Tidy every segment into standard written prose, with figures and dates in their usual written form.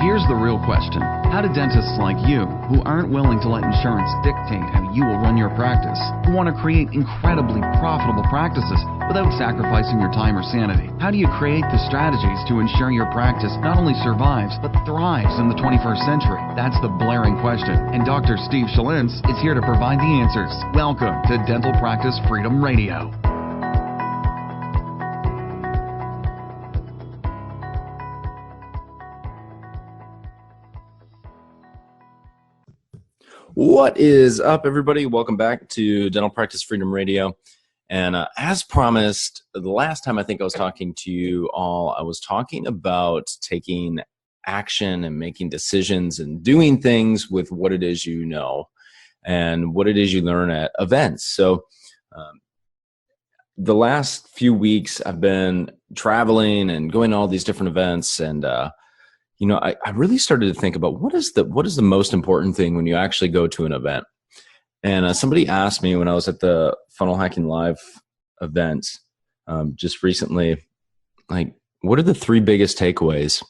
Here's the real question. How do dentists like you, who aren't willing to let insurance dictate how you will run your practice, who want to create incredibly profitable practices without sacrificing your time or sanity, how do you create the strategies to ensure your practice not only survives, but thrives in the 21st century? That's the blaring question, and Dr. Steve Schalintz is here to provide the answers. Welcome to Dental Practice Freedom Radio. What is up, everybody? Welcome back to Dental Practice Freedom Radio. And as promised, the last time I think I was talking to you all, I was talking about taking action and making decisions and doing things with what it is you know and what it is you learn at events. So the last few weeks I've been traveling and going to all these different events, and I really started to think about what is the most important thing when you actually go to an event. And somebody asked me when I was at the Funnel Hacking Live event just recently, like, what are the 3 biggest takeaways?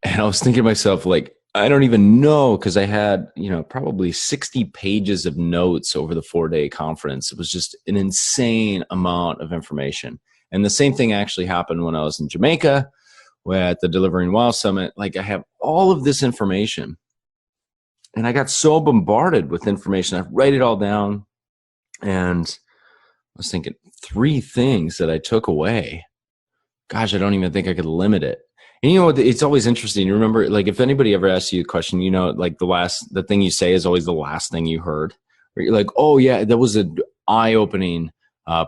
And I was thinking to myself, like, I don't even know, because I had, probably 60 pages of notes over the 4-day conference. It was just an insane amount of information. And the same thing actually happened when I was in Jamaica, at the Delivering Wow Summit. Like, I have all of this information, and I got so bombarded with information. I write it all down, and I was thinking 3 things that I took away. Gosh, I don't even think I could limit it. And it's always interesting. You remember, like, if anybody ever asks you a question, like the thing you say is always the last thing you heard. Or you're like, oh yeah, that was an eye-opening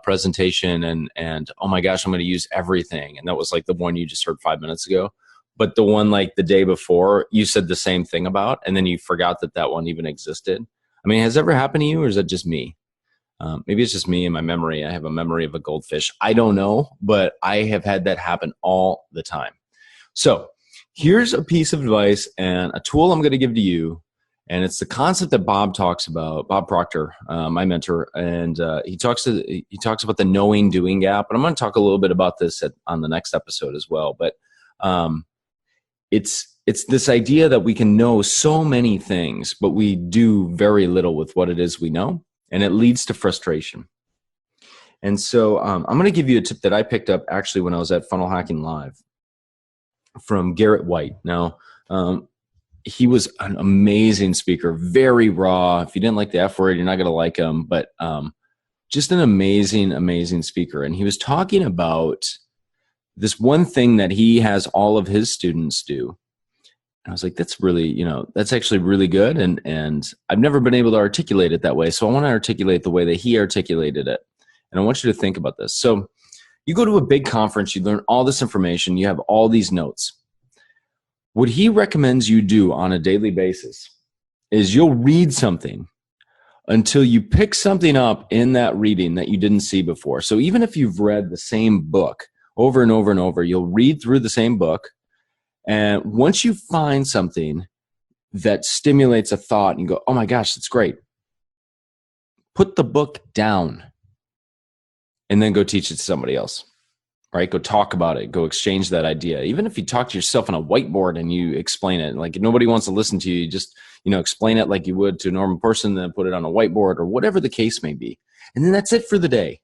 presentation, and oh my gosh, I'm going to use everything. And that was like the one you just heard 5 minutes ago. But the one like the day before, you said the same thing about, and then you forgot that one even existed. I mean, has that ever happened to you, or is that just me? Maybe it's just me and my memory. I have a memory of a goldfish. I don't know, but I have had that happen all the time. So here's a piece of advice and a tool I'm going to give to you. And it's the concept that Bob talks about, Bob Proctor, my mentor, and he talks about the knowing doing gap. And I'm going to talk a little bit about this on the next episode as well. But it's this idea that we can know so many things, but we do very little with what it is we know, and it leads to frustration. And so I'm going to give you a tip that I picked up actually when I was at Funnel Hacking Live from Garrett White. Now, he was an amazing speaker, very raw. If you didn't like the F word, you're not going to like him, but just an amazing, amazing speaker. And he was talking about this one thing that he has all of his students do. And I was like, that's really, that's actually really good. And I've never been able to articulate it that way. So I want to articulate the way that he articulated it. And I want you to think about this. So you go to a big conference, you learn all this information, you have all these notes. What he recommends you do on a daily basis is you'll read something until you pick something up in that reading that you didn't see before. So even if you've read the same book over and over and over, you'll read through the same book. And once you find something that stimulates a thought and you go, oh my gosh, that's great, put the book down and then go teach it to somebody else. Right? Go talk about it. Go exchange that idea. Even if you talk to yourself on a whiteboard and you explain it, like nobody wants to listen to you, you just, explain it like you would to a normal person, then put it on a whiteboard or whatever the case may be. And then that's it for the day.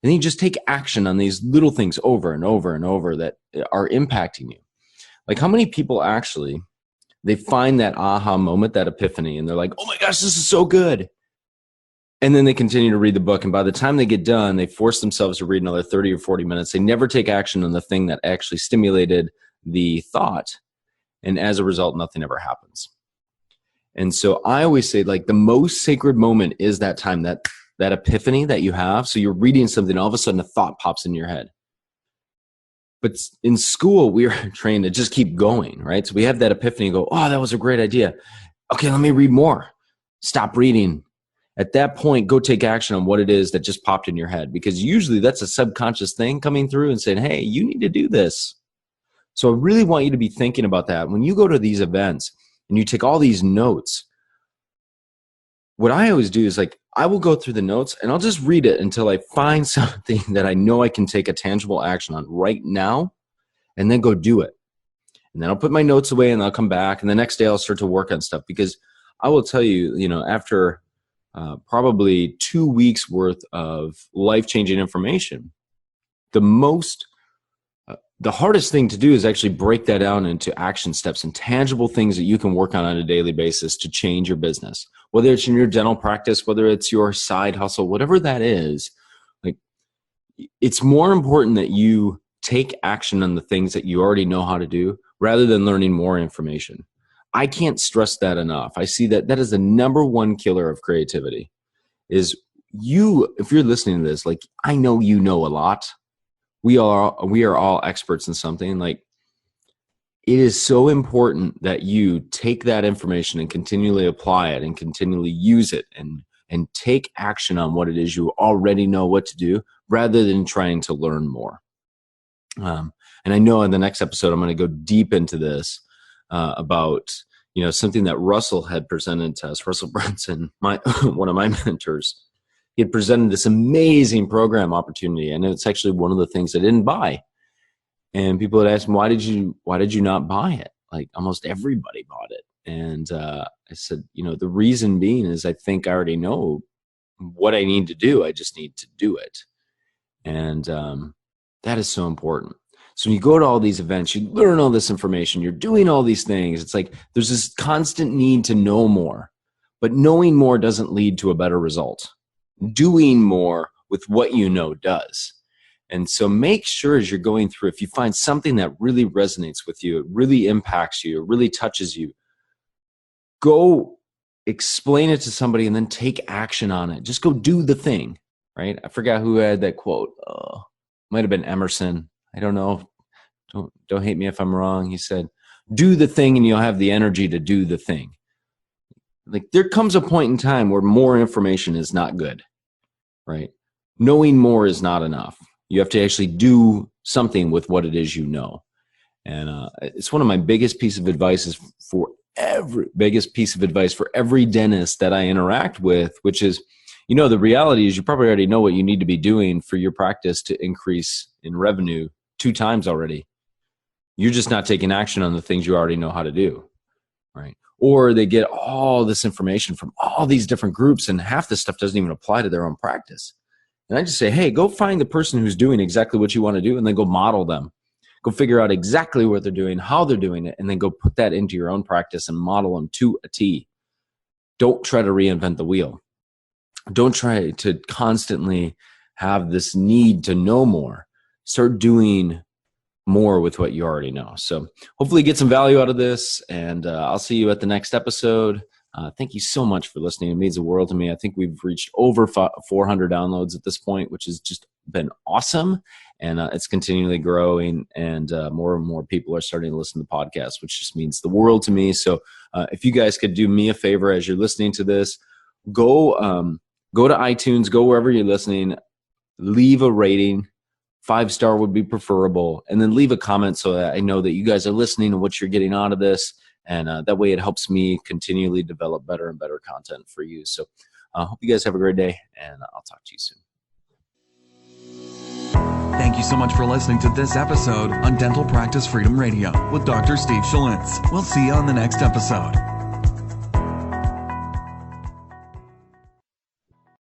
And then you just take action on these little things over and over and over that are impacting you. Like, how many people actually, they find that aha moment, that epiphany, and they're like, oh my gosh, this is so good. And then they continue to read the book. And by the time they get done, they force themselves to read another 30 or 40 minutes. They never take action on the thing that actually stimulated the thought. And as a result, nothing ever happens. And so I always say, like, the most sacred moment is that time, that epiphany that you have. So you're reading something, all of a sudden a thought pops in your head. But in school, we are trained to just keep going, right? So we have that epiphany and go, oh, that was a great idea. Okay, let me read more. Stop reading. At that point, go take action on what it is that just popped in your head, because usually that's a subconscious thing coming through and saying, hey, you need to do this. So I really want you to be thinking about that. When you go to these events and you take all these notes, what I always do is, like, I will go through the notes and I'll just read it until I find something that I know I can take a tangible action on right now, and then go do it. And then I'll put my notes away and I'll come back. And the next day I'll start to work on stuff, because I will tell you, after probably 2 weeks worth of life-changing information, the hardest thing to do is actually break that down into action steps and tangible things that you can work on a daily basis to change your business. Whether it's in your dental practice, whether it's your side hustle, whatever that is, like, it's more important that you take action on the things that you already know how to do rather than learning more information. I can't stress that enough. I see that is the number one killer of creativity. Is if you're listening to this, like, I know you know a lot. We are all experts in something. Like, it is so important that you take that information and continually apply it and continually use it and take action on what it is you already know what to do, rather than trying to learn more. And I know in the next episode, I'm going to go deep into this about, something that Russell had presented to us. Russell Brunson, one of my mentors. He had presented this amazing program opportunity, and it's actually one of the things I didn't buy. And people had asked him, why did you not buy it? Like, almost everybody bought it. And I said, the reason being is I think I already know what I need to do. I just need to do it. And that is so important. So when you go to all these events, you learn all this information, you're doing all these things. It's like there's this constant need to know more, but knowing more doesn't lead to a better result. Doing more with what you know does. And so make sure as you're going through, if you find something that really resonates with you, it really impacts you, it really touches you, go explain it to somebody and then take action on it. Just go do the thing, right? I forgot who had that quote. Might have been Emerson. I don't know. Don't hate me if I'm wrong. He said, do the thing and you'll have the energy to do the thing. Like, there comes a point in time where more information is not good, right? Knowing more is not enough. You have to actually do something with what it is you know. And it's one of my biggest piece of advice for every dentist that I interact with, which is, the reality is you probably already know what you need to be doing for your practice to increase in revenue 2 times already. You're just not taking action on the things you already know how to do, right? Or they get all this information from all these different groups, and half this stuff doesn't even apply to their own practice. And I just say, hey, go find the person who's doing exactly what you want to do, and then go model them. Go figure out exactly what they're doing, how they're doing it, and then go put that into your own practice and model them to a T. Don't try to reinvent the wheel. Don't try to constantly have this need to know more. Start doing more with what you already know. So hopefully get some value out of this, and I'll see you at the next episode. Thank you so much for listening. It means the world to me. I think we've reached over 400 downloads at this point, which has just been awesome. And it's continually growing, and more and more people are starting to listen to podcasts, which just means the world to me. So if you guys could do me a favor as you're listening to this, go to iTunes, go wherever you're listening, leave a rating. 5-star would be preferable, and then leave a comment so that I know that you guys are listening and what you're getting out of this. And that way it helps me continually develop better and better content for you. So I hope you guys have a great day, and I'll talk to you soon. Thank you so much for listening to this episode on Dental Practice Freedom Radio with Dr. Steve Schalintz. We'll see you on the next episode.